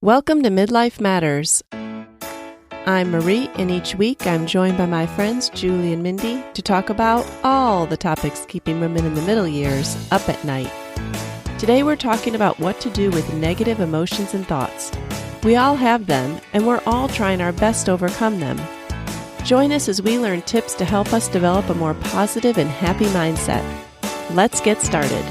Welcome to Midlife Matters. I'm Marie, and each week I'm joined by my friends Julie and Mindy to talk about all the topics keeping women in the middle years up at night. Today we're talking about what to do with negative emotions and thoughts. We all have them, and we're all trying our best to overcome them. Join us as we learn tips to help us develop a more positive and happy mindset. Let's get started.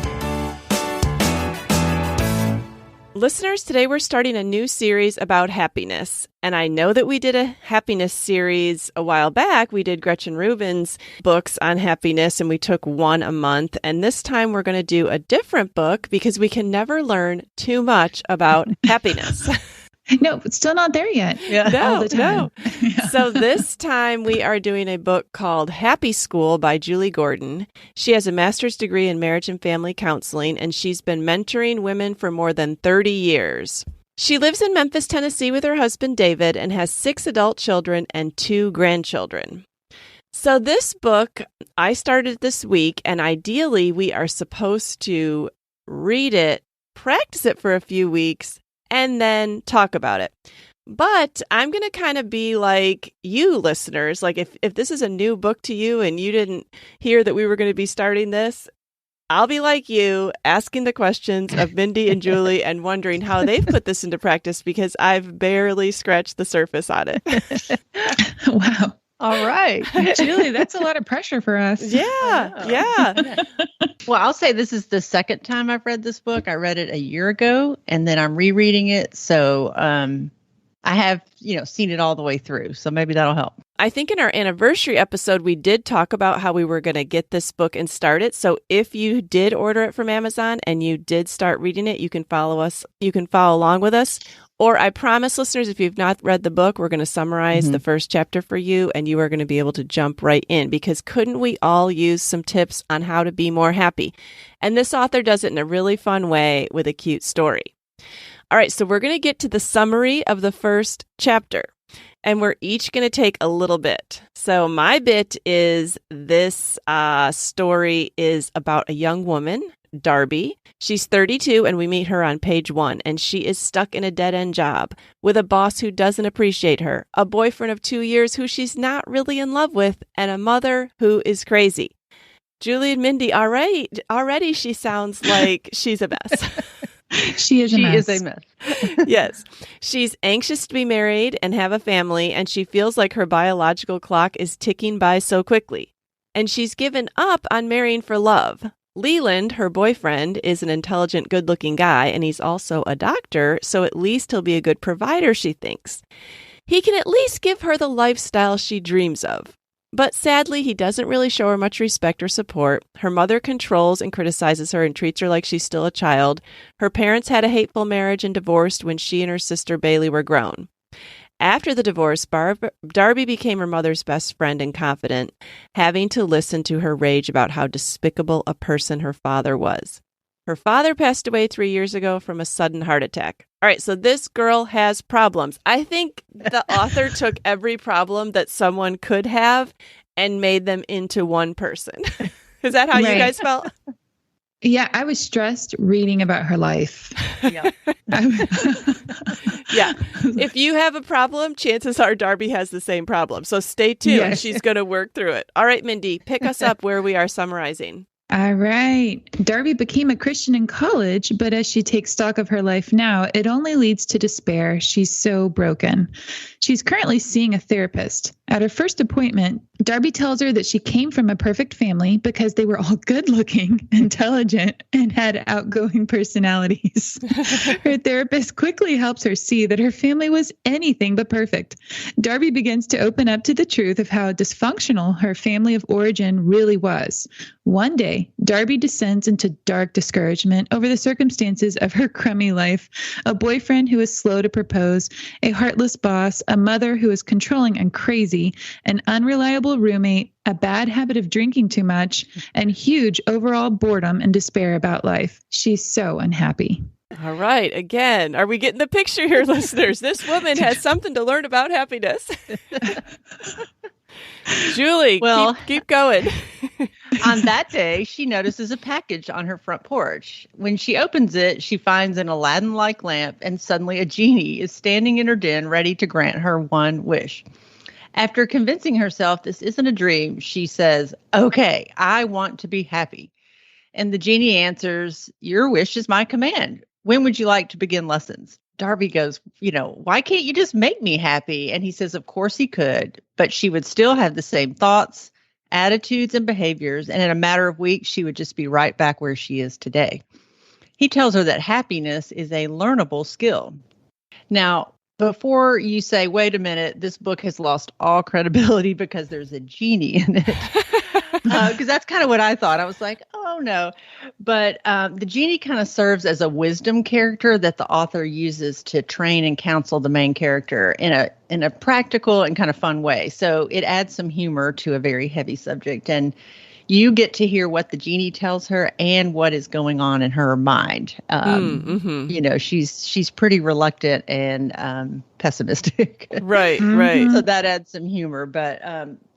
Listeners, today we're starting a new series about happiness. And I know that we did a happiness series a while back. We did Gretchen Rubin's books on happiness, and we took one a month. And this time we're going to do a different book because we can never learn too much about happiness. No, it's still not there yet. Yeah. All the time. No. Yeah. So this time we are doing a book called Happy School by Julie Gordon. She has a master's degree in marriage and family counseling, and she's been mentoring women for more than 30 years. She lives in Memphis, Tennessee with her husband, David, and has 6 adult children and 2 grandchildren. So this book, I started this week, and ideally we are supposed to read it, practice it for a few weeks, and then talk about it. But I'm going to kind of be like you listeners, like if this is a new book to you and you didn't hear that we were going to be starting this, I'll be like you, asking the questions of Mindy and Julie and wondering how they've put this into practice because I've barely scratched the surface on it. Wow. All right. Julie, that's a lot of pressure for us. Yeah. Well, I'll say this is the second time I've read this book. I read it a year ago, and then I'm rereading it. So I have, seen it all the way through. So maybe that'll help. I think in our anniversary episode, we did talk about how we were going to get this book and start it. So if you did order it from Amazon and you did start reading it, you can follow us. You can follow along with us. Or I promise listeners, if you've not read the book, we're going to summarize the first chapter for you, and you are going to be able to jump right in, because couldn't we all use some tips on how to be more happy? And this author does it in a really fun way with a cute story. All right, so we're going to get to the summary of the first chapter, and we're each going to take a little bit. So my bit is this story is about a young woman, Darby. She's 32, and we meet her on page 1, and she is stuck in a dead-end job with a boss who doesn't appreciate her, a boyfriend of 2 years who she's not really in love with, and a mother who is crazy. Julie and Mindy, all right, already she sounds like she's a mess. She is a mess. Yes. She's anxious to be married and have a family, and she feels like her biological clock is ticking by so quickly. And she's given up on marrying for love. Leland, her boyfriend, is an intelligent, good-looking guy, and he's also a doctor, so at least he'll be a good provider, she thinks. He can at least give her the lifestyle she dreams of. But sadly, he doesn't really show her much respect or support. Her mother controls and criticizes her and treats her like she's still a child. Her parents had a hateful marriage and divorced when she and her sister Bailey were grown. After the divorce, Darby became her mother's best friend and confidant, having to listen to her rage about how despicable a person her father was. Her father passed away 3 years ago from a sudden heart attack. All right, so this girl has problems. I think the author took every problem that someone could have and made them into one person. Is that how you guys felt? Yeah, I was stressed reading about her life. Yeah. Yeah. If you have a problem, chances are Darby has the same problem. So stay tuned. Yes. She's going to work through it. All right, Mindy, pick us up where we are summarizing. All right. Darby became a Christian in college, but as she takes stock of her life now, it only leads to despair. She's so broken. She's currently seeing a therapist. At her first appointment, Darby tells her that she came from a perfect family because they were all good-looking, intelligent, and had outgoing personalities. Her therapist quickly helps her see that her family was anything but perfect. Darby begins to open up to the truth of how dysfunctional her family of origin really was. One day, Darby descends into dark discouragement over the circumstances of her crummy life, a boyfriend who is slow to propose, a heartless boss, a mother who is controlling and crazy, an unreliable roommate, a bad habit of drinking too much, and huge overall boredom and despair about life. She's so unhappy. All right. Again, are we getting the picture here, listeners? This woman has something to learn about happiness. Julie, keep going. On that day, she notices a package on her front porch. When she opens it, she finds an Aladdin-like lamp, and suddenly a genie is standing in her den ready to grant her one wish. After convincing herself this isn't a dream, she says, "Okay, I want to be happy." And the genie answers, "Your wish is my command. When would you like to begin lessons?" Darby goes, "Why can't you just make me happy?" And he says, of course he could, but she would still have the same thoughts, attitudes, and behaviors. And in a matter of weeks, she would just be right back where she is today. He tells her that happiness is a learnable skill. Now, before you say, wait a minute, this book has lost all credibility because there's a genie in it. Because that's kind of what I thought. I was like, oh no. But the genie kind of serves as a wisdom character that the author uses to train and counsel the main character in a practical and kind of fun way. So it adds some humor to a very heavy subject. And you get to hear what the genie tells her and what is going on in her mind. She's pretty reluctant and pessimistic. Right, right. So that adds some humor. But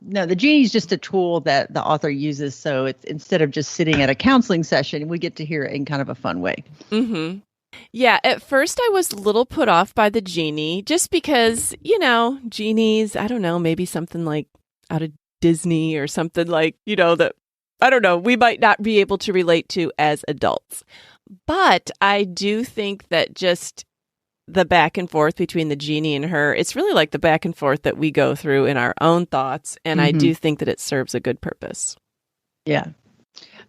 no, the genie is just a tool that the author uses. So it's instead of just sitting at a counseling session, we get to hear it in kind of a fun way. Mm-hmm. Yeah, at first I was a little put off by the genie just because, genies, I don't know, maybe something like out of Disney or something like, that, I don't know, we might not be able to relate to as adults. But I do think that just the back and forth between the genie and her, it's really like the back and forth that we go through in our own thoughts. And I do think that it serves a good purpose. Yeah.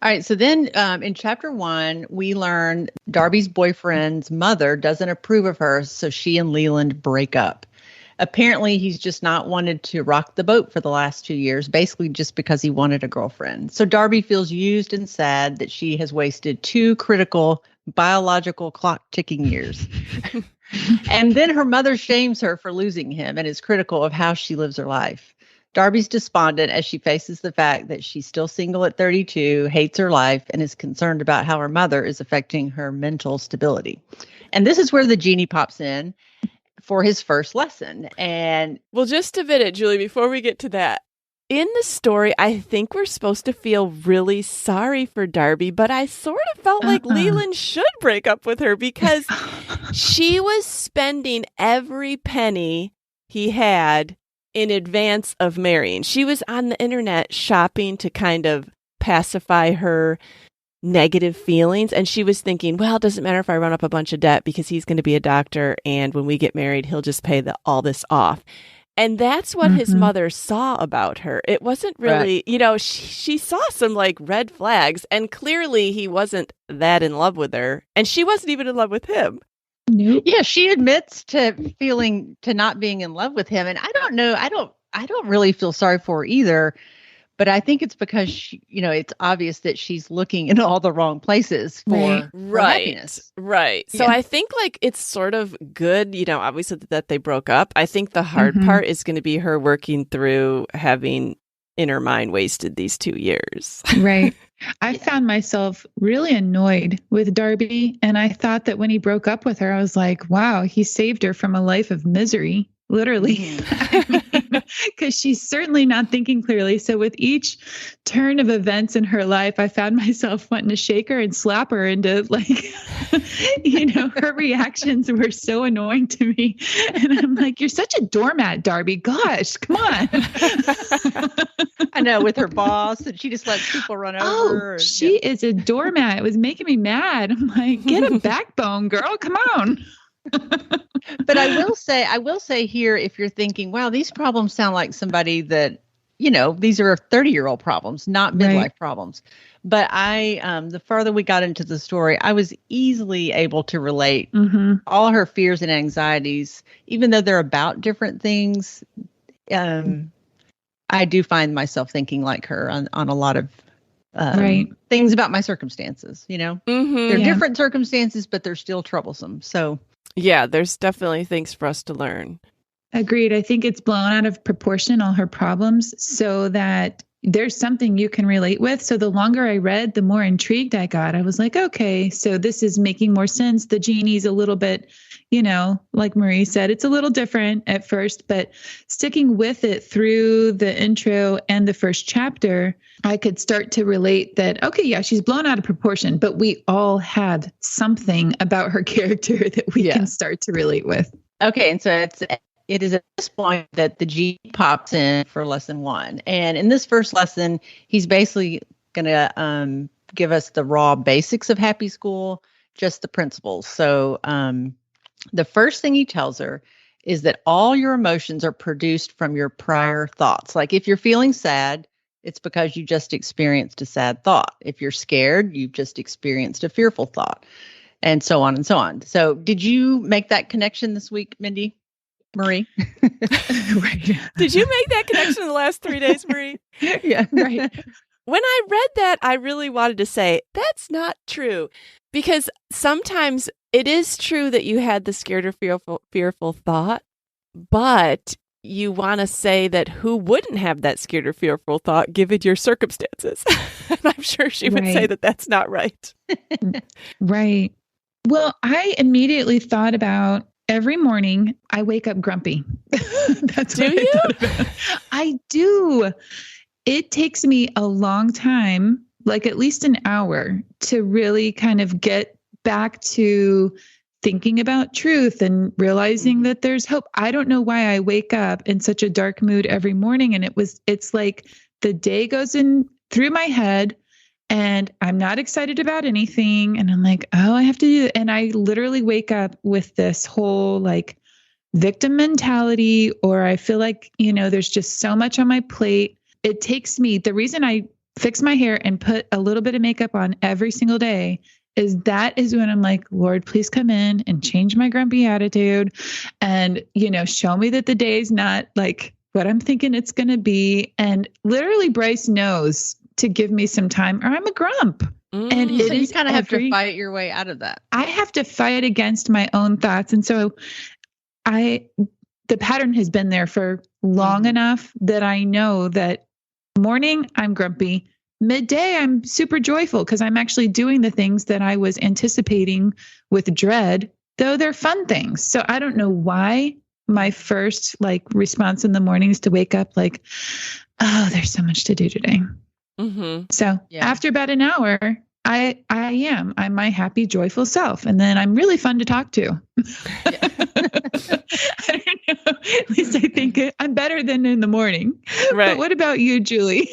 All right. So then in chapter 1, we learn Darby's boyfriend's mother doesn't approve of her. So she and Leland break up. Apparently, he's just not wanted to rock the boat for the last 2 years, basically just because he wanted a girlfriend. So Darby feels used and sad that she has wasted 2 critical biological clock ticking years. And then her mother shames her for losing him and is critical of how she lives her life. Darby's despondent as she faces the fact that she's still single at 32, hates her life, and is concerned about how her mother is affecting her mental stability. And this is where the genie pops in for his first lesson. And well, just a minute, Julie, before we get to that. In the story, I think we're supposed to feel really sorry for Darby, but I sort of felt like Leland should break up with her because she was spending every penny he had in advance of marrying. She was on the internet shopping to kind of pacify her negative feelings. And she was thinking, well, it doesn't matter if I run up a bunch of debt because he's going to be a doctor. And when we get married, he'll just pay all this off. And that's what his mother saw about her. It wasn't really, she saw some like red flags, and clearly he wasn't that in love with her. And she wasn't even in love with him. Nope. Yeah, she admits to not being in love with him. And I don't know, I don't really feel sorry for her either. But I think it's because she, it's obvious that she's looking in all the wrong places for happiness. Right. So I think like it's sort of good, obviously that they broke up. I think the hard part is going to be her working through having in her mind wasted these 2 years. Right. I found myself really annoyed with Darby. And I thought that when he broke up with her, I was like, wow, he saved her from a life of misery. Literally, because she's certainly not thinking clearly. So with each turn of events in her life, I found myself wanting to shake her and slap her into her reactions were so annoying to me. And I'm like, you're such a doormat, Darby. Gosh, come on. I know, with her boss, and she just lets people run over her. She is a doormat. It was making me mad. I'm like, get a backbone, girl. Come on. But I will say here, if you're thinking, wow, these problems sound like somebody that, these are 30-year-old problems, not midlife problems. But the farther we got into the story, I was easily able to relate all her fears and anxieties, even though they're about different things. I do find myself thinking like her on a lot of things about my circumstances, They're different circumstances, but they're still troublesome. So. Yeah, there's definitely things for us to learn. Agreed. I think it's blown out of proportion, all her problems, so that there's something you can relate with. So the longer I read, the more intrigued I got. I was like, okay, so this is making more sense. The genie's a little bit, like Marie said, it's a little different at first, but sticking with it through the intro and the first chapter, I could start to relate that, okay, yeah, she's blown out of proportion, but we all had something about her character that we can start to relate with. Okay, and so it is at this point that the G pops in for lesson 1. And in this first lesson, he's basically going to give us the raw basics of happy school, just the principles. So the first thing he tells her is that all your emotions are produced from your prior thoughts. Like if you're feeling sad, it's because you just experienced a sad thought. If you're scared, you've just experienced a fearful thought, and so on and so on. So did you make that connection this week, Mindy? Marie? Right. Did you make that connection in the last 3 days, Marie? Yeah. Right. When I read that, I really wanted to say, that's not true. Because sometimes it is true that you had the scared or fearful thought, but you want to say that who wouldn't have that scared or fearful thought given your circumstances? And I'm sure she would say that that's not right. Right. Well, I immediately thought about every morning I wake up grumpy. That's do what you? I thought about. I do. It takes me a long time, like at least an hour, to really kind of get back to thinking about truth and realizing that there's hope. I don't know why I wake up in such a dark mood every morning. And it's like the day goes in through my head and I'm not excited about anything. And I'm like, oh, I have to do it. And I literally wake up with this whole like victim mentality, or I feel like, there's just so much on my plate. It takes me, the reason I fix my hair and put a little bit of makeup on every single day is when I'm like, Lord, please come in and change my grumpy attitude and, show me that the day is not like what I'm thinking it's going to be. And literally Bryce knows to give me some time or I'm a grump. And so you kind of have to fight your way out of that. I have to fight against my own thoughts. And so the pattern has been there for long enough that I know that morning I'm grumpy. Midday, I'm super joyful because I'm actually doing the things that I was anticipating with dread, though they're fun things. So I don't know why my first response in the morning is to wake up like, oh, there's so much to do today. Mm-hmm. So after about an hour, I'm my happy, joyful self. And then I'm really fun to talk to. I don't know. At least I think I'm better than in the morning. Right. But what about you, Julie?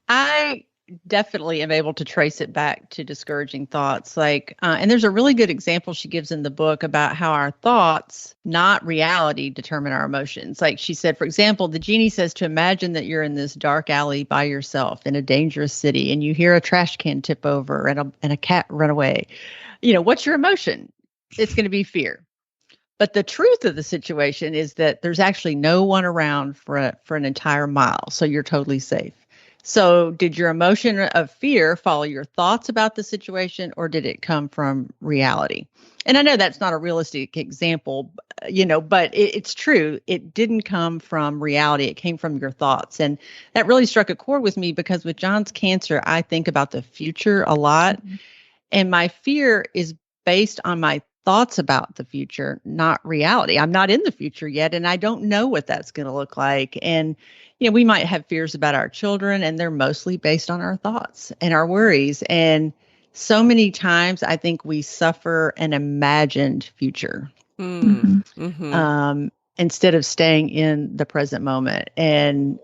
I definitely am able to trace it back to discouraging thoughts. And there's a really good example she gives in the book about how our thoughts, not reality, determine our emotions. Like she said, for example, the genie says to imagine that you're in this dark alley by yourself in a dangerous city and you hear a trash can tip over and a cat run away. What's your emotion? It's going to be fear. But the truth of the situation is that there's actually no one around for an entire mile. So you're totally safe. So did your emotion of fear follow your thoughts about the situation, or did it come from reality? And I know that's not a realistic example, but it's true. It didn't come from reality. It came from your thoughts. And that really struck a chord with me because with John's cancer, I think about the future a lot. Mm-hmm. And my fear is based on my thoughts about the future, not reality. I'm not in the future yet, and I don't know what that's going to look like. And we might have fears about our children, and they're mostly based on our thoughts and our worries. And so many times I think we suffer an imagined future instead of staying in the present moment. And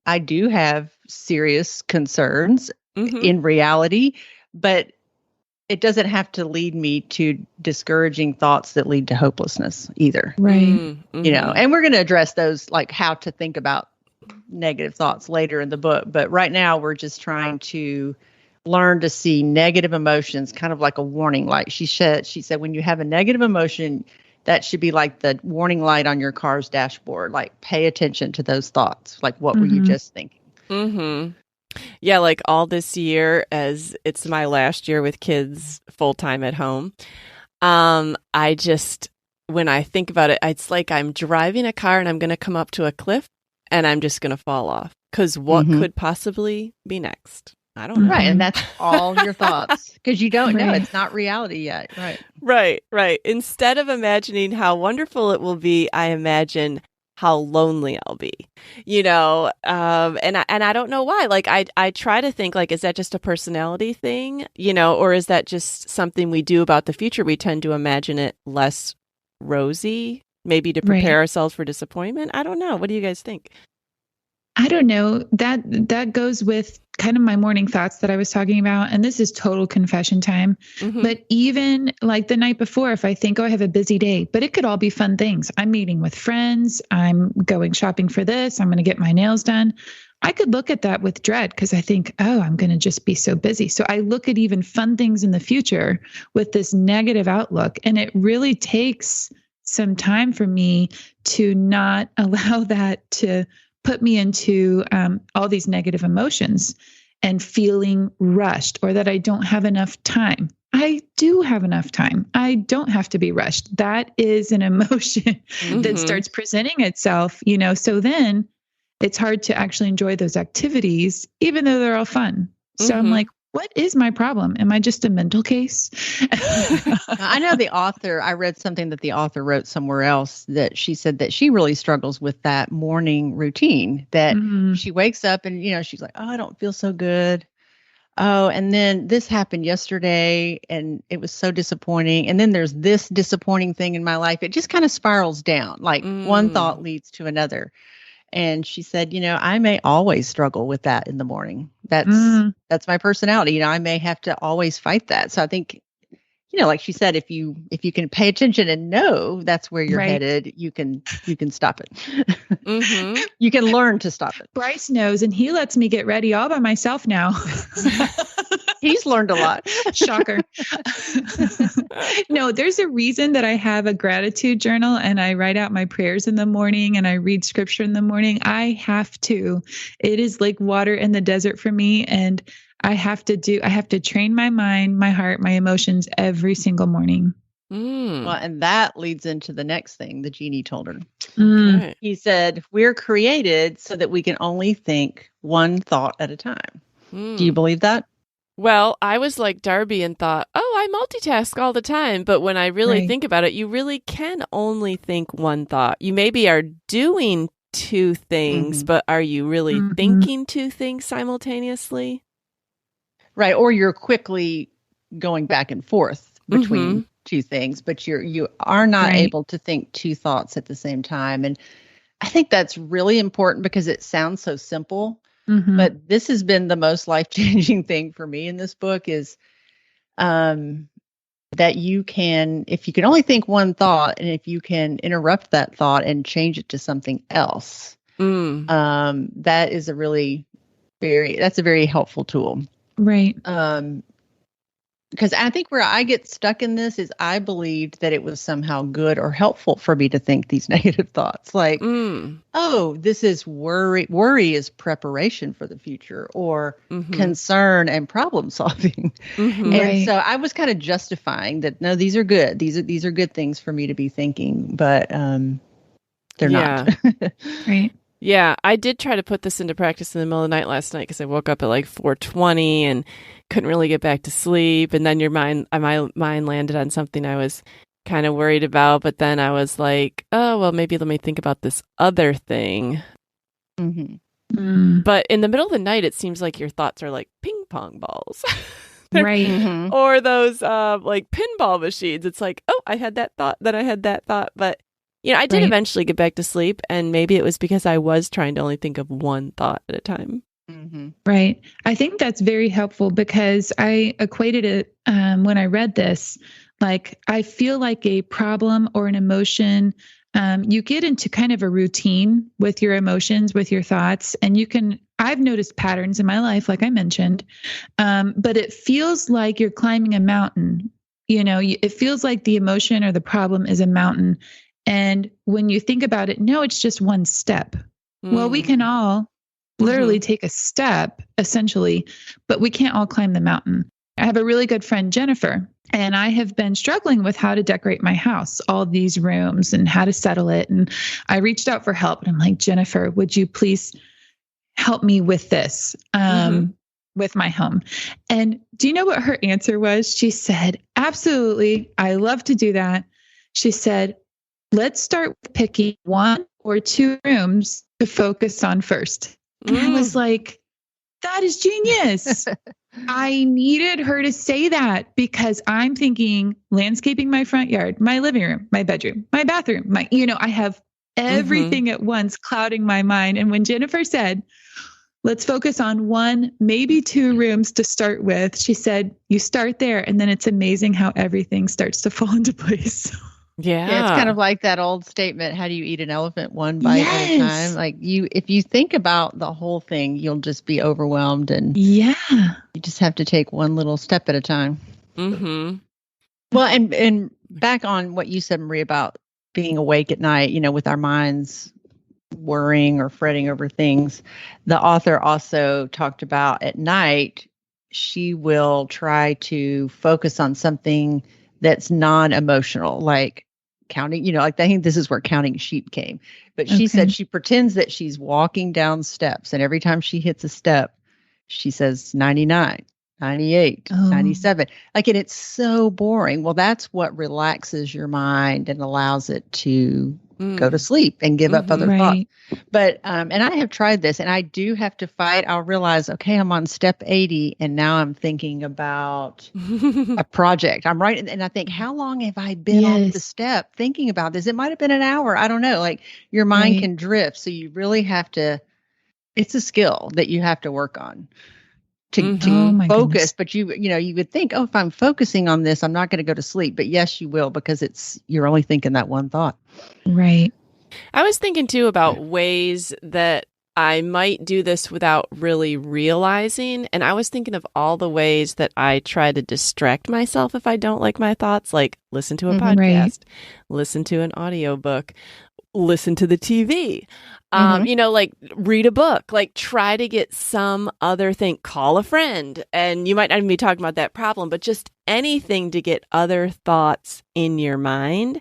I do have serious concerns in reality, but it doesn't have to lead me to discouraging thoughts that lead to hopelessness either. Right. And we're going to address those, like how to think about negative thoughts later in the book. But right now we're just trying to learn to see negative emotions kind of like a warning light. She said, when you have a negative emotion, that should be like the warning light on your car's dashboard. Like pay attention to those thoughts. Like what were you just thinking? Mm-hmm. Yeah, like all this year, as it's my last year with kids full time at home, I just when I think about it, it's like I'm driving a car and I'm going to come up to a cliff and I'm just going to fall off. Because what could possibly be next? I don't know. Right. And that's all your thoughts because you don't know. It's not reality yet. Right. Right. Instead of imagining how wonderful it will be, I imagine how lonely I'll be, and I don't know why. Like I try to think like, is that just a personality thing, or is that just something we do about the future? We tend to imagine it less rosy, maybe to prepare ourselves for disappointment. I don't know. What do you guys think? I don't know. That goes with kind of my morning thoughts that I was talking about. And this is total confession time. But even like the night before, if I think, I have a busy day, but it could all be fun things. I'm meeting with friends. I'm going shopping for this. I'm going to get my nails done. I could look at that with dread because I think, I'm going to just be so busy. So I look at even fun things in the future with this negative outlook. And it really takes some time for me to not allow that to put me into all these negative emotions and feeling rushed or that I don't have enough time. I do have enough time. I don't have to be rushed. That is an emotion that starts presenting itself, so then it's hard to actually enjoy those activities, even though they're all fun. So I'm like, what is my problem? Am I just a mental case? I know the author, I read something that the author wrote somewhere else that she said that she really struggles with that morning routine that she wakes up and, she's like, I don't feel so good. Oh, and then this happened yesterday and it was so disappointing. And then there's this disappointing thing in my life. It just kind of spirals down. Like one thought leads to another. And she said, I may always struggle with that in the morning. That's my personality. I may have to always fight that. So I think, like she said, if you can pay attention and know that's where you're headed, you can stop it. You can learn to stop it. Bryce knows, and he lets me get ready all by myself now. He's learned a lot. Shocker. No, there's a reason that I have a gratitude journal and I write out my prayers in the morning and I read scripture in the morning. I have to. It is like water in the desert for me. And I have to train my mind, my heart, my emotions every single morning. Well, and that leads into the next thing the genie told her. Okay. He said, we're created so that we can only think one thought at a time. Do you believe that? Well, I was like Darby and thought, I multitask all the time. But when I really think about it, you really can only think one thought. You maybe are doing two things, but are you really thinking two things simultaneously? Right. Or you're quickly going back and forth between two things, but you are not able to think two thoughts at the same time. And I think that's really important because it sounds so simple, but this has been the most life-changing thing for me in this book is that you can, if you can only think one thought and if you can interrupt that thought and change it to something else, that is that's a very helpful tool. Right. Because I think where I get stuck in this is I believed that it was somehow good or helpful for me to think these negative thoughts like, this is worry. Worry is preparation for the future or concern and problem solving. And so I was kind of justifying that, no, these are good. These are good things for me to be thinking, but they're not. Right. Yeah, I did try to put this into practice in the middle of the night last night because I woke up at like 4:20 and couldn't really get back to sleep. And then my mind landed on something I was kind of worried about. But then I was like, oh, well, maybe let me think about this other thing. But in the middle of the night, it seems like your thoughts are like ping pong balls. Right. Or those like pinball machines. It's like, oh, I had that thought, then I had that thought. But I did eventually get back to sleep, and maybe it was because I was trying to only think of one thought at a time. Right. I think that's very helpful because I equated it when I read this, like I feel like a problem or an emotion, you get into kind of a routine with your emotions, with your thoughts, and I've noticed patterns in my life, like I mentioned, but it feels like you're climbing a mountain. It feels like the emotion or the problem is a mountain. And when you think about it, no, it's just one step. Well, we can all literally take a step, essentially, but we can't all climb the mountain. I have a really good friend, Jennifer, and I have been struggling with how to decorate my house, all these rooms and how to settle it. And I reached out for help and I'm like, Jennifer, would you please help me with this, with my home? And do you know what her answer was? She said, absolutely. I love to do that. She said, let's start with picking 1 or 2 rooms to focus on first. And I was like, that is genius. I needed her to say that because I'm thinking landscaping my front yard, my living room, my bedroom, my bathroom, I have everything at once clouding my mind. And when Jennifer said, let's focus on 1, maybe 2 rooms to start with, she said, you start there. And then it's amazing how everything starts to fall into place. Yeah, it's kind of like that old statement, how do you eat an elephant one bite at a time? Like if you think about the whole thing, you'll just be overwhelmed, and you just have to take one little step at a time. Well, and back on what you said, Marie, about being awake at night, with our minds worrying or fretting over things. The author also talked about at night, she will try to focus on something that's non-emotional, like counting, like I think this is where counting sheep came. But she said she pretends that she's walking down steps, and every time she hits a step, she says 99, 98, 97. And it's so boring. Well, that's what relaxes your mind and allows it to go to sleep and give up other thoughts. But, and I have tried this, and I do have to fight. I'll realize, okay, I'm on step 80 and now I'm thinking about a project. I'm writing, and I think, how long have I been on the step thinking about this? It might've been an hour. I don't know. Like your mind can drift. So you really have to, it's a skill that you have to work on to focus. Goodness. But you would think, oh, if I'm focusing on this, I'm not going to go to sleep. But yes, you will, because you're only thinking that one thought. Right. I was thinking too about ways that I might do this without really realizing. And I was thinking of all the ways that I try to distract myself if I don't like my thoughts, like listen to a podcast, listen to an audiobook, listen to the TV, like read a book, like try to get some other thing, call a friend. And you might not even be talking about that problem, but just anything to get other thoughts in your mind.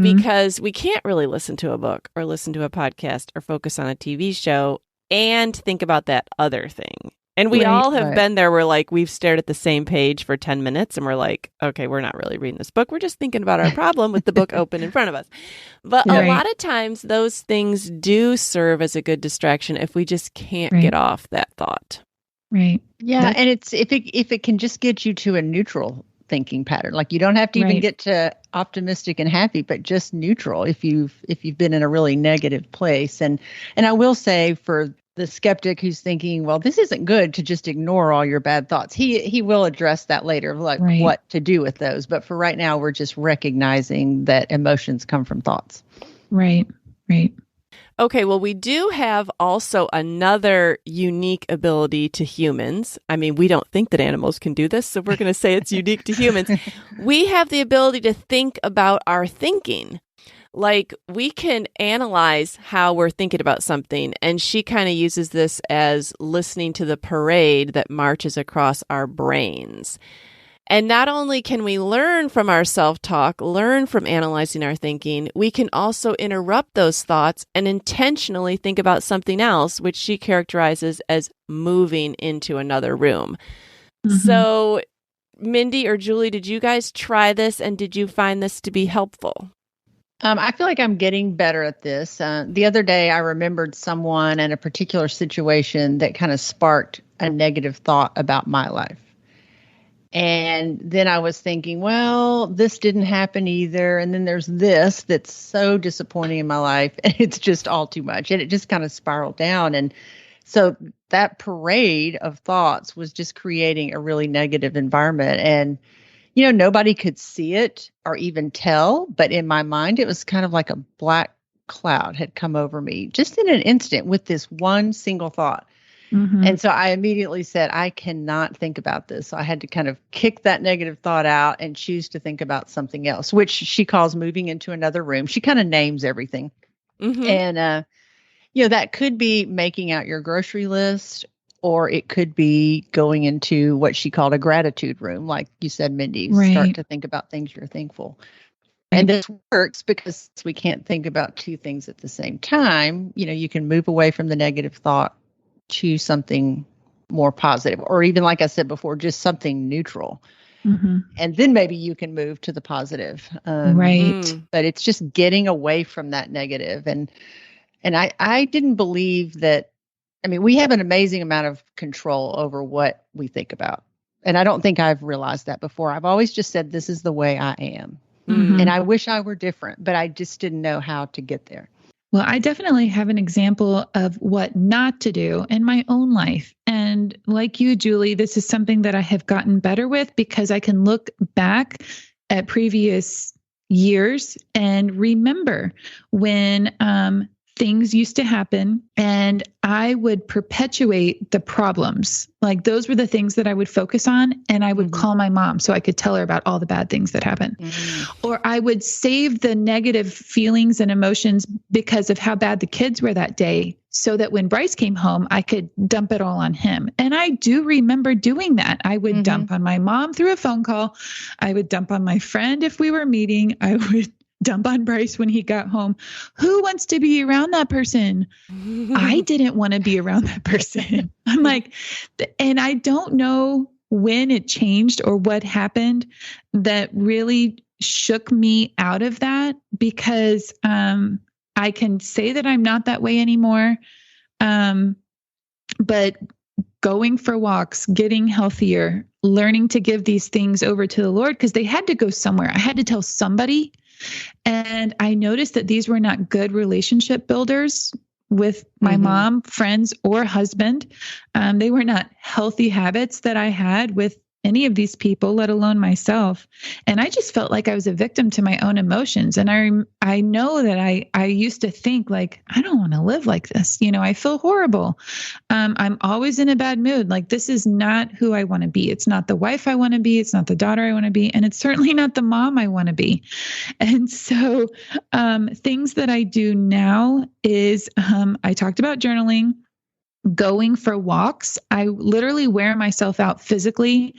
Because we can't really listen to a book or listen to a podcast or focus on a TV show and think about that other thing. And we all have been there where we've stared at the same page for 10 minutes and we're like, okay, we're not really reading this book. We're just thinking about our problem with the book open in front of us. But a lot of times those things do serve as a good distraction if we just can't get off that thought. Right. Yeah. And it's if it can just get you to a neutral thinking pattern. Like you don't have to even get to optimistic and happy, but just neutral if you've been in a really negative place. And I will say, for the skeptic who's thinking, well, this isn't good to just ignore all your bad thoughts, he will address that later, what to do with those. But for right now, we're just recognizing that emotions come from thoughts. Right. Okay, well, we do have also another unique ability to humans. I mean, we don't think that animals can do this, so we're going to say it's unique to humans. We have the ability to think about our thinking. Like, we can analyze how we're thinking about something, and she kind of uses this as listening to the parade that marches across our brains. And not only can we learn from our self-talk, learn from analyzing our thinking, we can also interrupt those thoughts and intentionally think about something else, which she characterizes as moving into another room. So, Mindy or Julie, did you guys try this, and did you find this to be helpful? I feel like I'm getting better at this. The other day, I remembered someone in a particular situation that kind of sparked a negative thought about my life. And then I was thinking, well, this didn't happen either. And then there's this that's so disappointing in my life. And it's just all too much. And it just kind of spiraled down. And so that parade of thoughts was just creating a really negative environment. And, nobody could see it or even tell. But in my mind, it was kind of like a black cloud had come over me just in an instant with this one single thought. And so I immediately said, I cannot think about this. So I had to kind of kick that negative thought out and choose to think about something else, which she calls moving into another room. She kind of names everything. And, that could be making out your grocery list, or it could be going into what she called a gratitude room, like you said, Mindy. Right. Start to think about things you're thankful. And this works because we can't think about two things at the same time. You can move away from the negative thought to something more positive, or even, like I said before, just something neutral. Mm-hmm. And then maybe you can move to the positive. Right. But it's just getting away from that negative. And I didn't believe that. I mean, we have an amazing amount of control over what we think about. And I don't think I've realized that before. I've always just said, this is the way I am. Mm-hmm. And I wish I were different, but I just didn't know how to get there. Well, I definitely have an example of what not to do in my own life. And like you, Julie, this is something that I have gotten better with because I can look back at previous years and remember when things used to happen and I would perpetuate the problems. Like those were the things that I would focus on, and I would call my mom so I could tell her about all the bad things that happened. Or I would save the negative feelings and emotions because of how bad the kids were that day, so that when Bryce came home, I could dump it all on him. And I do remember doing that. I would dump on my mom through a phone call. I would dump on my friend if we were meeting. I would dump on Bryce when he got home. Who wants to be around that person? I didn't want to be around that person. I'm like, and I don't know when it changed or what happened that really shook me out of that, because I can say that I'm not that way anymore. But going for walks, getting healthier, learning to give these things over to the Lord, because they had to go somewhere. I had to tell somebody. And I noticed that these were not good relationship builders with my mom, friends, or husband. They were not healthy habits that I had with any of these people, let alone myself. And I just felt like I was a victim to my own emotions. And I know that I used to think like, I don't want to live like this. I feel horrible. I'm always in a bad mood. Like, this is not who I want to be. It's not the wife I want to be. It's not the daughter I want to be. And it's certainly not the mom I want to be. And so things that I do now is I talked about journaling. Going for walks. I literally wear myself out physically.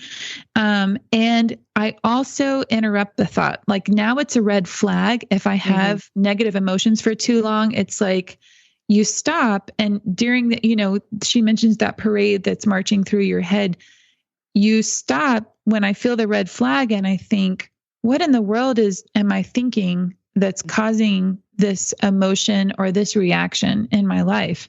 And I also interrupt the thought. Like, now it's a red flag. If I have negative emotions for too long, it's like you stop. And during the, she mentions that parade that's marching through your head. You stop when I feel the red flag and I think, what in the world am I thinking that's causing this emotion or this reaction in my life?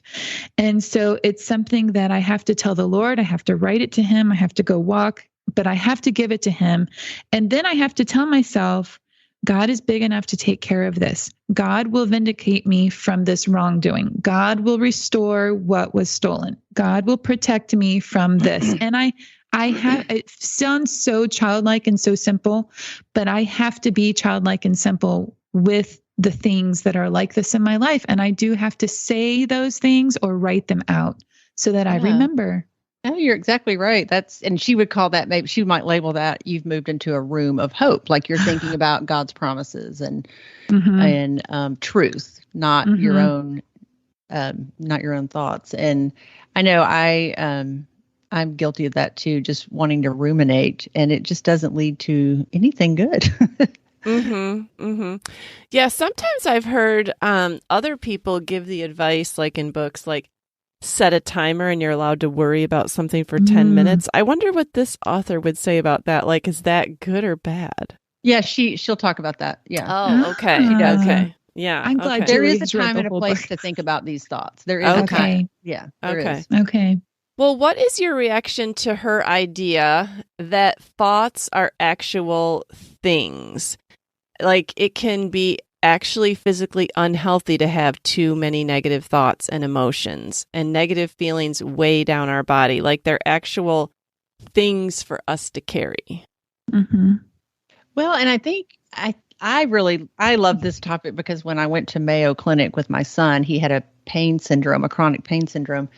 And so it's something that I have to tell the Lord. I have to write it to him. I have to go walk, but I have to give it to him. And then I have to tell myself, God is big enough to take care of this. God will vindicate me from this wrongdoing. God will restore what was stolen. God will protect me from this. And it sounds so childlike and so simple, but I have to be childlike and simple with the things that are like this in my life. And I do have to say those things or write them out so that I remember. No, you're exactly right. And she would call that, maybe she might label that, you've moved into a room of hope. Like, you're thinking about God's promises and truth, not your own, not your own thoughts. And I know I'm guilty of that too, just wanting to ruminate, and it just doesn't lead to anything good. Yeah, sometimes I've heard other people give the advice, like in books, like set a timer and you're allowed to worry about something for 10 minutes. I wonder what this author would say about that. Like, is that good or bad? Yeah, she'll talk about that. Yeah. Oh, okay. Okay. Yeah. I'm glad there is a time and a place to think about these thoughts. There is a time. Yeah. Okay. Okay. Well, what is your reaction to her idea that thoughts are actual things? Like, it can be actually physically unhealthy to have too many negative thoughts and emotions, and negative feelings weigh down our body. Like, they're actual things for us to carry. Well, and I think I love this topic because when I went to Mayo Clinic with my son, he had a chronic pain syndrome.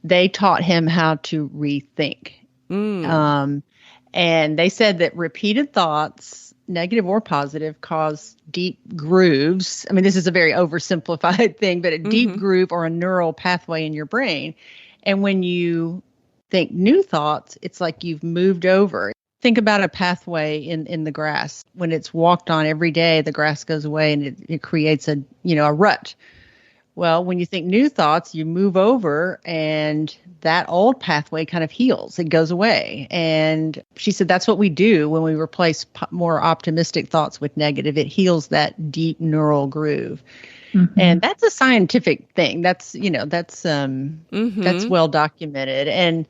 They taught him how to rethink. And they said that repeated thoughts, negative or positive, cause deep grooves. I mean, this is a very oversimplified thing, but a deep groove or a neural pathway in your brain. And when you think new thoughts, it's like you've moved over. Think about a pathway in the grass. When it's walked on every day, the grass goes away and it creates a rut. Well, when you think new thoughts, you move over and that old pathway kind of heals. It goes away. And she said that's what we do when we replace more optimistic thoughts with negative. It heals that deep neural groove. Mm-hmm. And that's a scientific thing. That's well documented. And,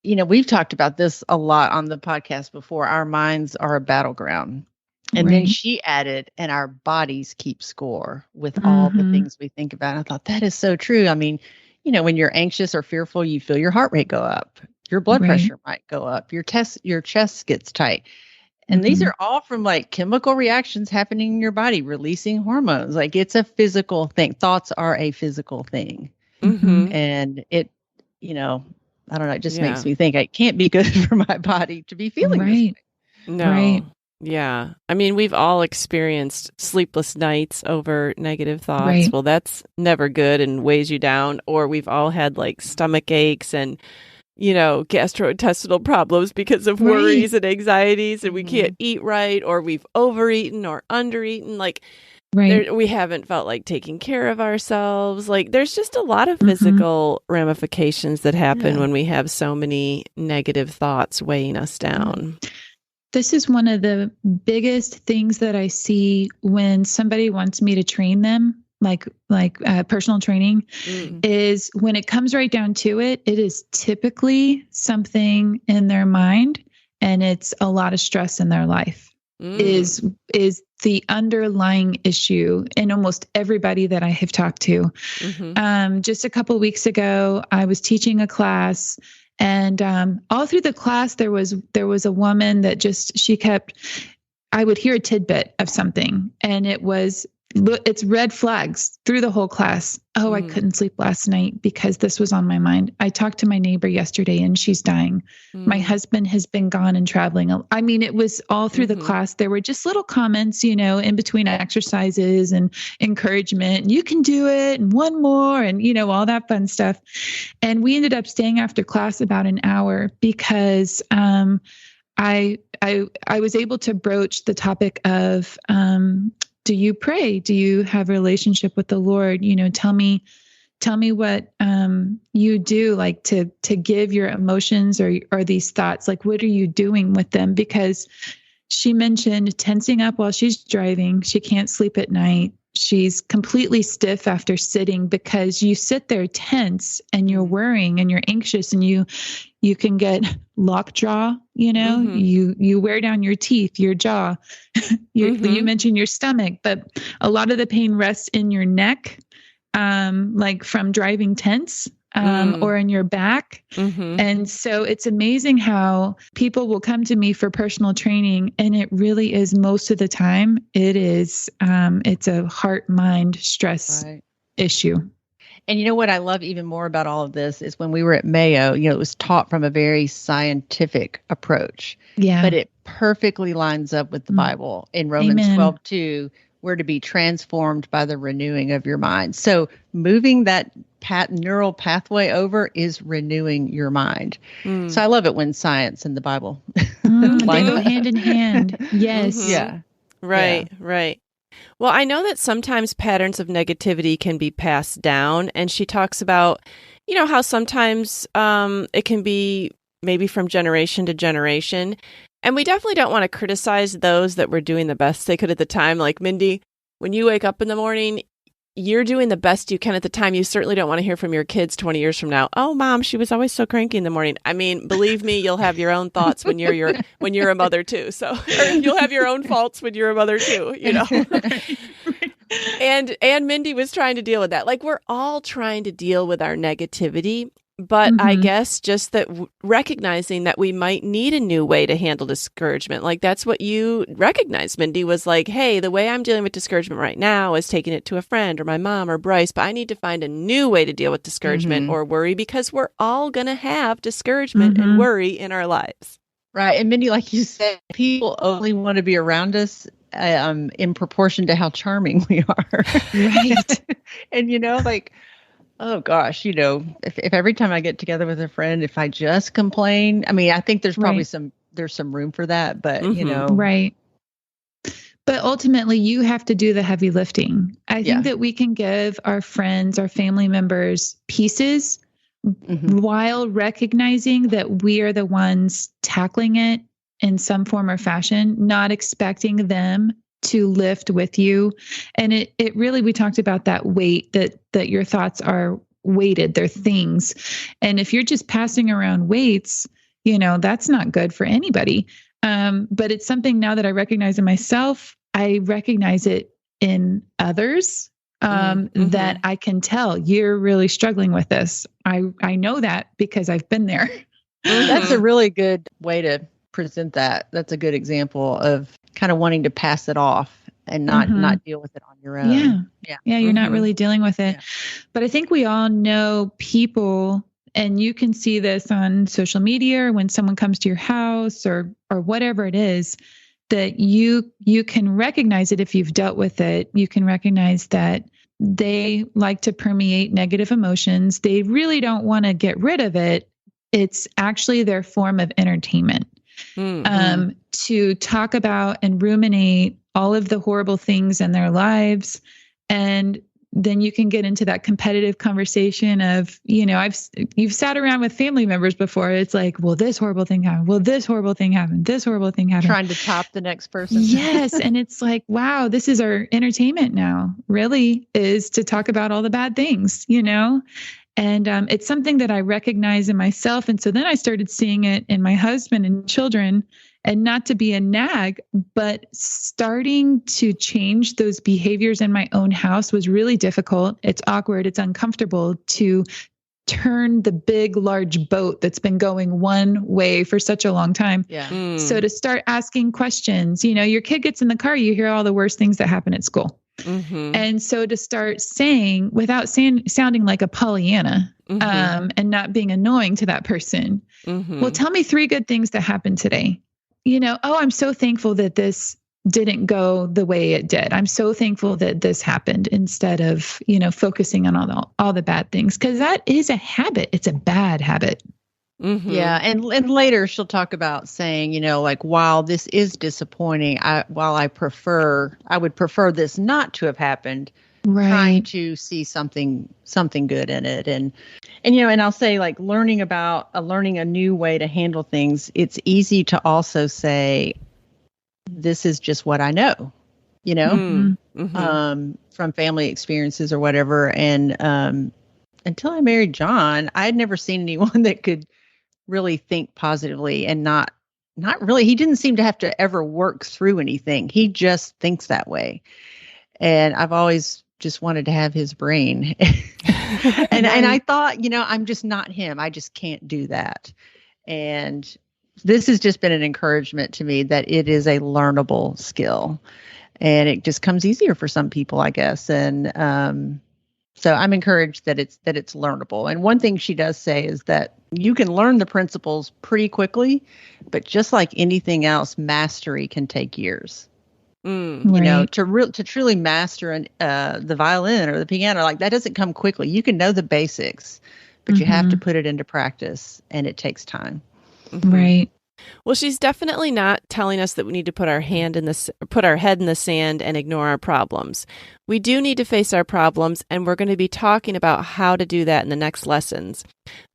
we've talked about this a lot on the podcast before. Our minds are a battleground. And then she added, and our bodies keep score with all the things we think about. And I thought that is so true. I mean, when you're anxious or fearful, you feel your heart rate go up. Your blood pressure might go up. Your chest gets tight. And these are all from like chemical reactions happening in your body, releasing hormones. Like it's a physical thing. Thoughts are a physical thing. And it, I don't know, it just makes me think it can't be good for my body to be feeling this way. No. Yeah. I mean, we've all experienced sleepless nights over negative thoughts. Well, that's never good and weighs you down. Or we've all had like stomach aches and, gastrointestinal problems because of worries and anxieties, and we can't eat right, or we've overeaten or undereaten. Like, we haven't felt like taking care of ourselves. Like, there's just a lot of physical ramifications that happen when we have so many negative thoughts weighing us down. This is one of the biggest things that I see when somebody wants me to train them, like personal training, is when it comes right down to it, it is typically something in their mind, and it's a lot of stress in their life is the underlying issue in almost everybody that I have talked to. Just a couple of weeks ago, I was teaching a class. And all through the class, there was a woman that I would hear a tidbit of something, and it's red flags through the whole class. Oh, I couldn't sleep last night because this was on my mind. I talked to my neighbor yesterday and she's dying. My husband has been gone and traveling. I mean, it was all through the class. There were just little comments, in between exercises and encouragement. You can do it, and one more, and all that fun stuff. And we ended up staying after class about an hour because I was able to broach the topic of do you pray? Do you have a relationship with the Lord? Tell me what you do, like to give your emotions or these thoughts. Like, what are you doing with them? Because she mentioned tensing up while she's driving. She can't sleep at night. She's completely stiff after sitting because you sit there tense and you're worrying and you're anxious and you can get lockjaw, you wear down your teeth, your jaw. You mentioned your stomach, but a lot of the pain rests in your neck, like from driving tense, or in your back. And so it's amazing how people will come to me for personal training, and it really is most of the time, it's a heart-mind stress issue. And what I love even more about all of this is when we were at Mayo, it was taught from a very scientific approach. Yeah. But it perfectly lines up with the Bible. In Romans 12:2, we're to be transformed by the renewing of your mind. So moving that neural pathway over is renewing your mind. So I love it when science and the Bible they go hand in hand. Yes. Yeah. Right. Well, I know that sometimes patterns of negativity can be passed down, and she talks about, how sometimes it can be maybe from generation to generation. And we definitely don't want to criticize those that were doing the best they could at the time. Like, Mindy, when you wake up in the morning, you're doing the best you can at the time. You certainly don't want to hear from your kids 20 years from now. Oh, Mom, she was always so cranky in the morning. I mean, believe me, you'll have your own thoughts when you're a mother too. So, or you'll have your own faults when you're a mother too, And Mindy was trying to deal with that. Like, we're all trying to deal with our negativity. But I guess just that recognizing that we might need a new way to handle discouragement. Like, that's what you recognized, Mindy, was like, hey, the way I'm dealing with discouragement right now is taking it to a friend or my mom or Bryce, but I need to find a new way to deal with discouragement or worry, because we're all going to have discouragement and worry in our lives. Right. And Mindy, like you said, people only want to be around us in proportion to how charming we are. Right. And, Oh gosh, if every time I get together with a friend, if I just complain, I mean, I think there's probably Right. there's some room for that, but Right. But ultimately, you have to do the heavy lifting. I think yeah. that we can give our friends, our family members pieces Hmm. while recognizing that we are the ones tackling it in some form or fashion, not expecting them to lift with you. And it really, we talked about that weight, that your thoughts are weighted, they're things. And if you're just passing around weights, that's not good for anybody. But it's something now that I recognize in myself, I recognize it in others, that I can tell you're really struggling with this. I know that because I've been there. That's a really good way to present that. That's a good example of kind of wanting to pass it off and not deal with it on your Yeah. own. Yeah. Yeah. You're not really dealing with it. Yeah. But I think we all know people, and you can see this on social media or when someone comes to your house or whatever it is, that you can recognize it if you've dealt with it. You can recognize that they like to permeate negative emotions. They really don't want to get rid of it. It's actually their form of entertainment. To talk about and ruminate all of the horrible things in their lives. And then you can get into that competitive conversation of, you've sat around with family members before. It's like, well, this horrible thing happened. Well, this horrible thing happened. This horrible thing happened. Trying to top the next person. Yes. And it's like, wow, this is our entertainment now, really, is to talk about all the bad things, And it's something that I recognize in myself. And so then I started seeing it in my husband and children, and not to be a nag, but starting to change those behaviors in my own house was really difficult. It's awkward. It's uncomfortable to turn the big, large boat that's been going one way for such a long time. Yeah. So to start asking questions, your kid gets in the car, you hear all the worst things that happen at school. And so to start saying, without sounding like a Pollyanna, and not being annoying to that person, well, tell me 3 good things that happened today. Oh, I'm so thankful that this didn't go the way it did. I'm so thankful that this happened, instead of, focusing on all the bad things, because that is a habit. It's a bad habit. Yeah. And later she'll talk about saying, like, while this is disappointing, I would prefer this not to have happened. Right. Trying to see something good in it. And I'll say, like, learning a new way to handle things. It's easy to also say, this is just what I know, from family experiences or whatever. And until I married John, I had never seen anyone that could really think positively and not really. He didn't seem to have to ever work through anything. He just thinks that way. And I've always just wanted to have his brain. and I thought, I'm just not him. I just can't do that. And this has just been an encouragement to me that it is a learnable skill, and it just comes easier for some people, I guess. And so I'm encouraged that it's learnable. And one thing she does say is that you can learn the principles pretty quickly, but just like anything else, mastery can take years. To truly master the violin or the piano, like, that doesn't come quickly. You can know the basics, but you have to put it into practice, and it takes time. Right. Well, she's definitely not telling us that we need to put our head in the sand and ignore our problems. We do need to face our problems, and we're going to be talking about how to do that in the next lessons.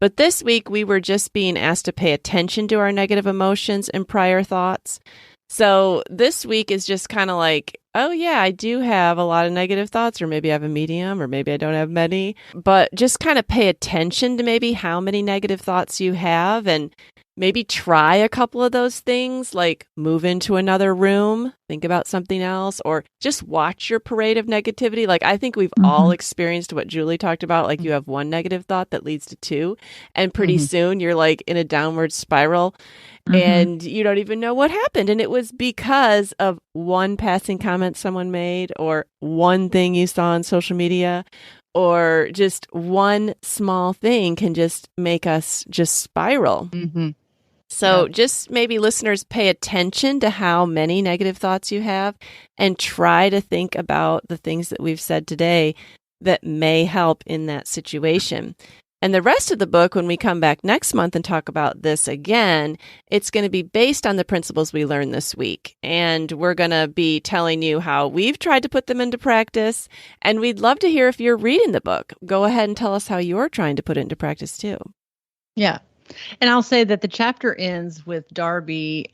But this week, we were just being asked to pay attention to our negative emotions and prior thoughts. So this week is just kind of like, oh yeah, I do have a lot of negative thoughts, or maybe I have a medium, or maybe I don't have many, but just kind of pay attention to maybe how many negative thoughts you have, and maybe try a couple of those things, like move into another room, think about something else, or just watch your parade of negativity. Like, I think we've all experienced what Julie talked about. Like, you have one negative thought that leads to 2, and pretty soon you're like in a downward spiral, and you don't even know what happened. And it was because of one passing comment someone made, or one thing you saw on social media, or just one small thing can just make us just spiral. So just maybe, listeners, pay attention to how many negative thoughts you have, and try to think about the things that we've said today that may help in that situation. And the rest of the book, when we come back next month and talk about this again, it's going to be based on the principles we learned this week. And we're going to be telling you how we've tried to put them into practice. And we'd love to hear if you're reading the book. Go ahead and tell us how you're trying to put it into practice too. Yeah. And I'll say that the chapter ends with Darby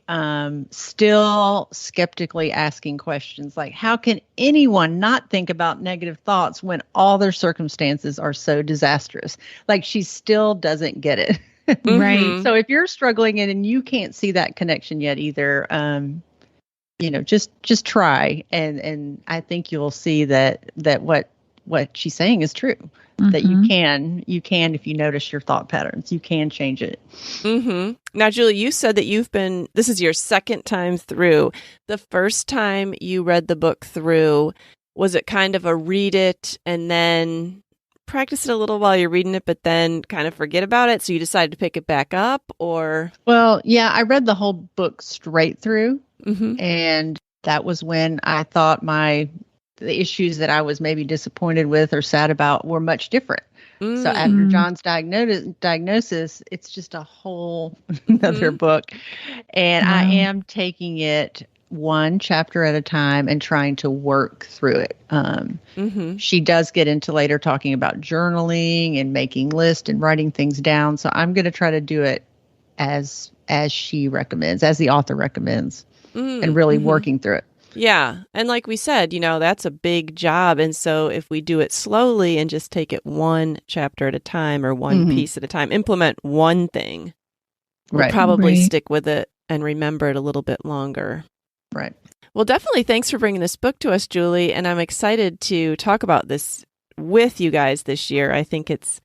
still skeptically asking questions like, how can anyone not think about negative thoughts when all their circumstances are so disastrous? Like, she still doesn't get it. Right. So if you're struggling and you can't see that connection yet either, just try. And I think you'll see that what she's saying is true. That you can, if you notice your thought patterns, you can change it. Now, Julie, you said that this is your second time through. The first time you read the book through, was it kind of a read it and then practice it a little while you're reading it, but then kind of forget about it? So you decided to pick it back up, or? Well, yeah, I read the whole book straight through. And that was when I thought the issues that I was maybe disappointed with or sad about were much different. So after John's diagnosis, it's just a whole another book. And I am taking it one chapter at a time and trying to work through it. She does get into later talking about journaling and making lists and writing things down. So I'm going to try to do it as she recommends, as the author recommends, and really working through it. Yeah. And like we said, that's a big job. And so if we do it slowly and just take it one chapter at a time or one piece at a time, implement one thing, we'll probably stick with it and remember it a little bit longer. Right. Well, definitely thanks for bringing this book to us, Julie. And I'm excited to talk about this with you guys this year. I think it's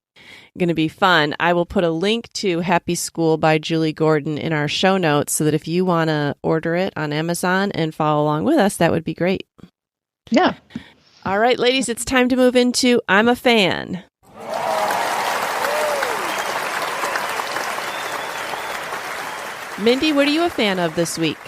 going to be fun. I will put a link to Happy School by Julie Gordon in our show notes so that if you want to order it on Amazon and follow along with us, that would be great. Yeah. All right, ladies, it's time to move into I'm a Fan. Mindy, what are you a fan of this week?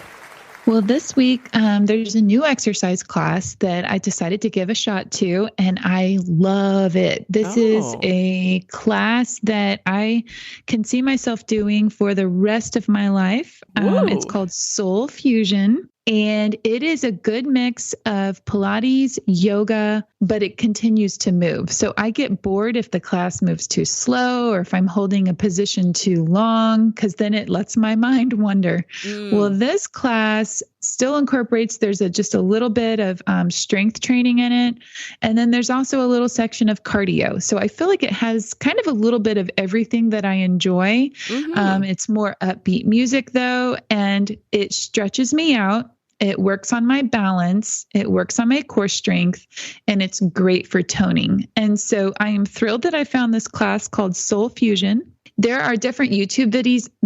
Well, this week, there's a new exercise class that I decided to give a shot to, and I love it. This is a class that I can see myself doing for the rest of my life. It's called Soul Fusion. And it is a good mix of Pilates, yoga, but it continues to move. So I get bored if the class moves too slow or if I'm holding a position too long, because then it lets my mind wander. Well, this class still incorporates, there's just a little bit of strength training in it. And then there's also a little section of cardio. So I feel like it has kind of a little bit of everything that I enjoy. It's more upbeat music though, and it stretches me out. It works on my balance. It works on my core strength, and it's great for toning. And so I am thrilled that I found this class called Soul Fusion. There are different YouTube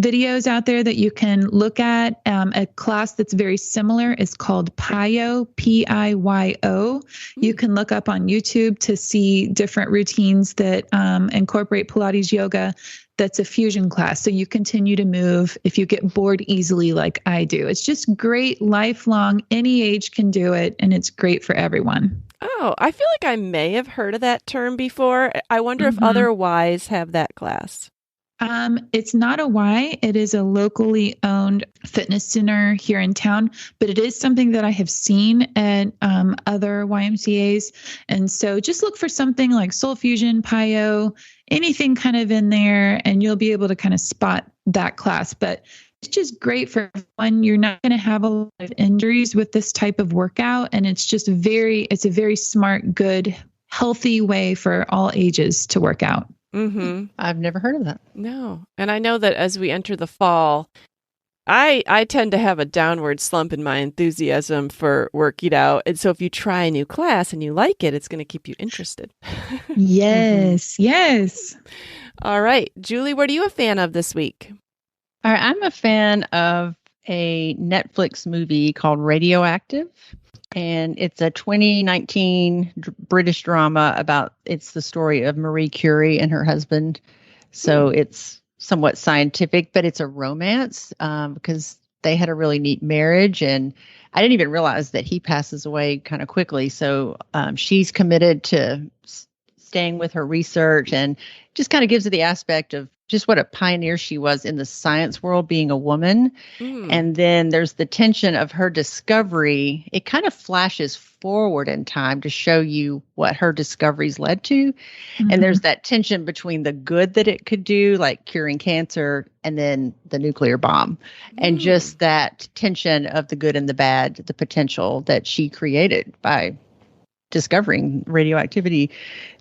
videos out there that you can look at. A class that's very similar is called PIYO, P-I-Y-O. You can look up on YouTube to see different routines that incorporate Pilates yoga. That's a fusion class. So you continue to move if you get bored easily like I do. It's just great, lifelong, any age can do it, and it's great for everyone. Oh, I feel like I may have heard of that term before. I wonder if other Ys have that class. It's not a Y. It is a locally owned fitness center here in town, but it is something that I have seen at other YMCAs. And so just look for something like Soul Fusion, PIYO, anything kind of in there, and you'll be able to kind of spot that class. But it's just great for one. You're not going to have a lot of injuries with this type of workout. And it's just it's a very smart, good, healthy way for all ages to work out. I've never heard of that. No. And I know that as we enter the fall, I tend to have a downward slump in my enthusiasm for working out. And so if you try a new class and you like it, it's going to keep you interested. Yes. All right. Julie, what are you a fan of this week? All right. I'm a fan of a Netflix movie called Radioactive. And it's a 2019 British drama it's the story of Marie Curie and her husband. So it's somewhat scientific, but it's a romance because they had a really neat marriage. And I didn't even realize that he passes away kind of quickly. So she's committed to staying with her research, and just kind of gives it the aspect of just what a pioneer she was in the science world, being a woman. And then there's the tension of her discovery. It kind of flashes forward in time to show you what her discoveries led to. And there's that tension between the good that it could do, like curing cancer, and then the nuclear bomb. And just that tension of the good and the bad, the potential that she created by discovering radioactivity.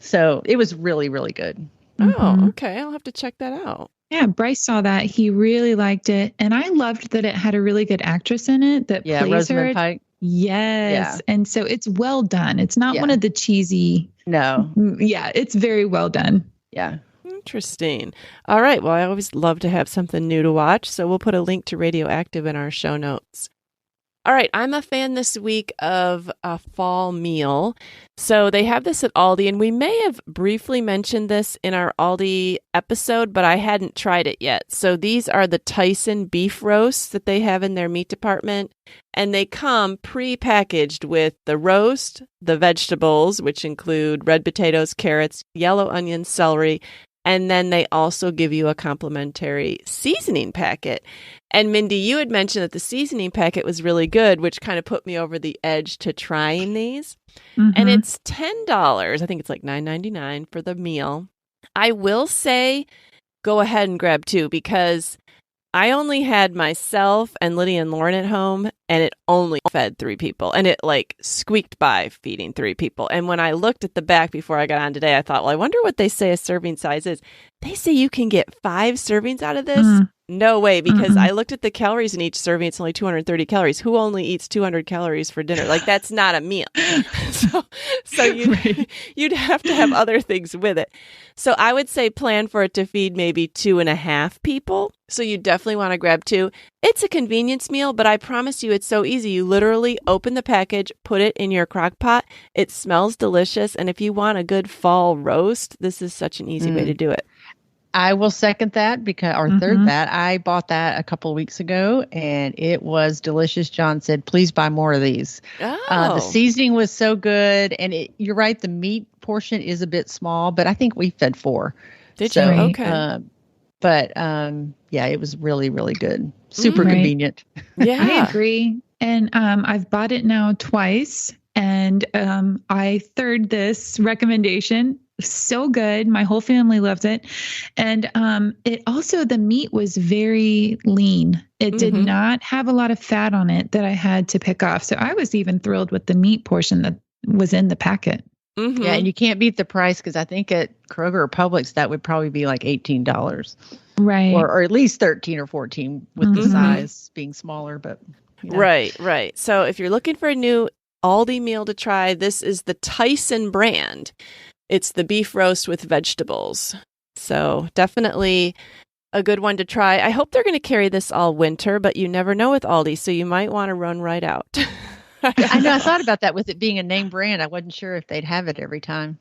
So it was really, really good. Oh, okay. I'll have to check that out. Yeah, Bryce saw that. He really liked it. And I loved that it had a really good actress in it that plays Rosamund her. Pike. Yes. Yeah. And so it's well done. It's not one of the cheesy. No. Yeah, it's very well done. Yeah. Interesting. All right. Well, I always love to have something new to watch. So we'll put a link to Radioactive in our show notes. All right, I'm a fan this week of a fall meal. So they have this at Aldi, and we may have briefly mentioned this in our Aldi episode, but I hadn't tried it yet. So these are the Tyson beef roasts that they have in their meat department, and they come pre-packaged with the roast, the vegetables, which include red potatoes, carrots, yellow onions, celery, and then they also give you a complimentary seasoning packet. And Mindy, you had mentioned that the seasoning packet was really good, which kind of put me over the edge to trying these. And it's $10. I think it's like $9.99 for the meal. I will say, go ahead and grab two, because I only had myself and Lydia and Lauren at home, and it only fed 3 people. And it like squeaked by feeding 3 people. And when I looked at the back before I got on today, I thought, well, I wonder what they say a serving size is. They say you can get 5 servings out of this. No way, because I looked at the calories in each serving. It's only 230 calories. Who only eats 200 calories for dinner? Like, that's not a meal. So you'd have to have other things with it. So I would say plan for it to feed maybe 2.5 people. So you definitely want to grab 2. It's a convenience meal, but I promise you it's so easy. You literally open the package, put it in your crock pot. It smells delicious. And if you want a good fall roast, this is such an easy way to do it. I will second that, because, or third that. I bought that a couple of weeks ago, and it was delicious. John said, please buy more of these. The seasoning was so good. And you're right, the meat portion is a bit small, but I think we fed 4. Did you? Okay. Yeah, it was really, really good. Super convenient. Yeah, I agree. And I've bought it now twice. And I third this recommendation. So good. My whole family loved it. And it also, the meat was very lean. It did not have a lot of fat on it that I had to pick off. So I was even thrilled with the meat portion that was in the packet. Yeah, and you can't beat the price, because I think at Kroger or Publix, that would probably be like $18. Right. Or at least 13 or 14 with the size being smaller. But Right. So if you're looking for a new Aldi meal to try, this is the Tyson brand. It's the beef roast with vegetables. So definitely a good one to try. I hope they're going to carry this all winter, but you never know with Aldi, so you might want to run right out. I know. I thought about that with it being a name brand. I wasn't sure if they'd have it every time.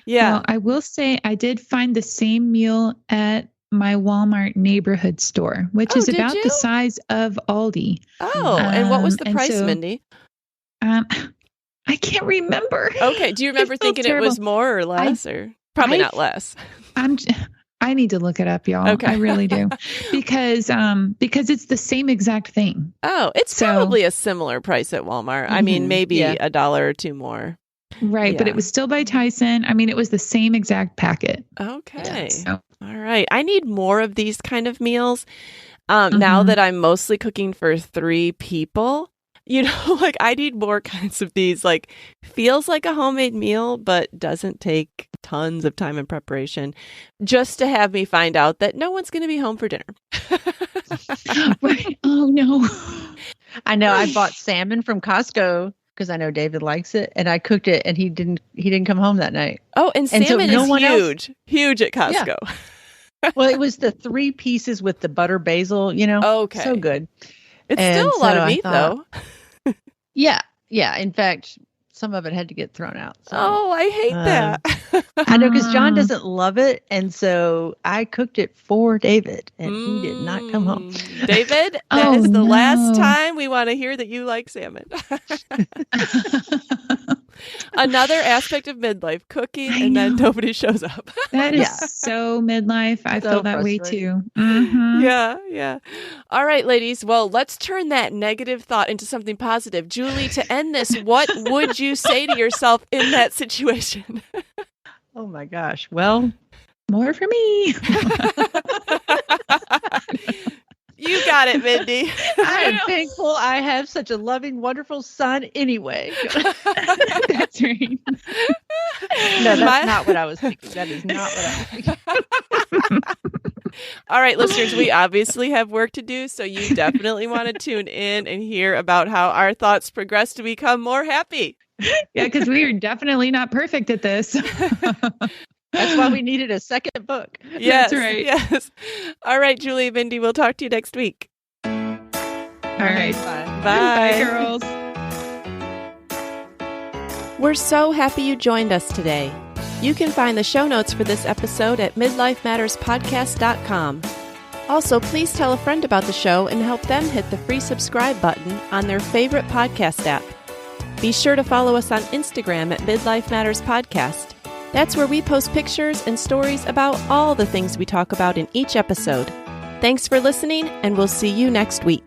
Yeah. Well, I will say I did find the same meal at my Walmart neighborhood store, which is about the size of Aldi. Oh, and what was the price, Mindy? I can't remember. Okay. Do you remember thinking it was more or less, or probably not less? I need to look it up, y'all. Okay. I really do. Because it's the same exact thing. Oh, it's probably a similar price at Walmart. I mean, maybe $1 or $2 more. Right. Yeah. But it was still by Tyson. I mean, it was the same exact packet. Okay. Yeah, all right. I need more of these kind of meals. Now that I'm mostly cooking for 3 people. You know, like I need more kinds of these, like feels like a homemade meal, but doesn't take tons of time and preparation, just to have me find out that no one's going to be home for dinner. Right. Oh, no. I know. I bought salmon from Costco because I know David likes it, and I cooked it, and he didn't come home that night. Oh, and salmon is huge at Costco. Yeah. Well, it was the 3 pieces with the butter basil, Okay. So good. It's still a lot of meat, though. Yeah. In fact, some of it had to get thrown out. So, I hate that. I know, because John doesn't love it. And so I cooked it for David, and he did not come home. David, that is the last time we want to hear that you like salmon. Another aspect of midlife, cooking, and then nobody shows up. That is so midlife. I feel that way too. Mm-hmm. Yeah. All right, ladies. Well, let's turn that negative thought into something positive. Julie, to end this, what would you say to yourself in that situation? Oh my gosh. Well, more for me. You got it, Mindy. I am thankful I have such a loving, wonderful son anyway. That's right. No, that's not what I was thinking. That is not what I was thinking. All right, listeners, we obviously have work to do, so you definitely want to tune in and hear about how our thoughts progress to become more happy. Yeah, because we are definitely not perfect at this. That's why we needed a second book. Yes, That's right. Yes. All right, Julie, Mindy, we'll talk to you next week. All right. Bye. Bye, girls. We're so happy you joined us today. You can find the show notes for this episode at midlifematterspodcast.com. Also, please tell a friend about the show and help them hit the free subscribe button on their favorite podcast app. Be sure to follow us on Instagram at Midlife Matters Podcast. That's where we post pictures and stories about all the things we talk about in each episode. Thanks for listening, and we'll see you next week.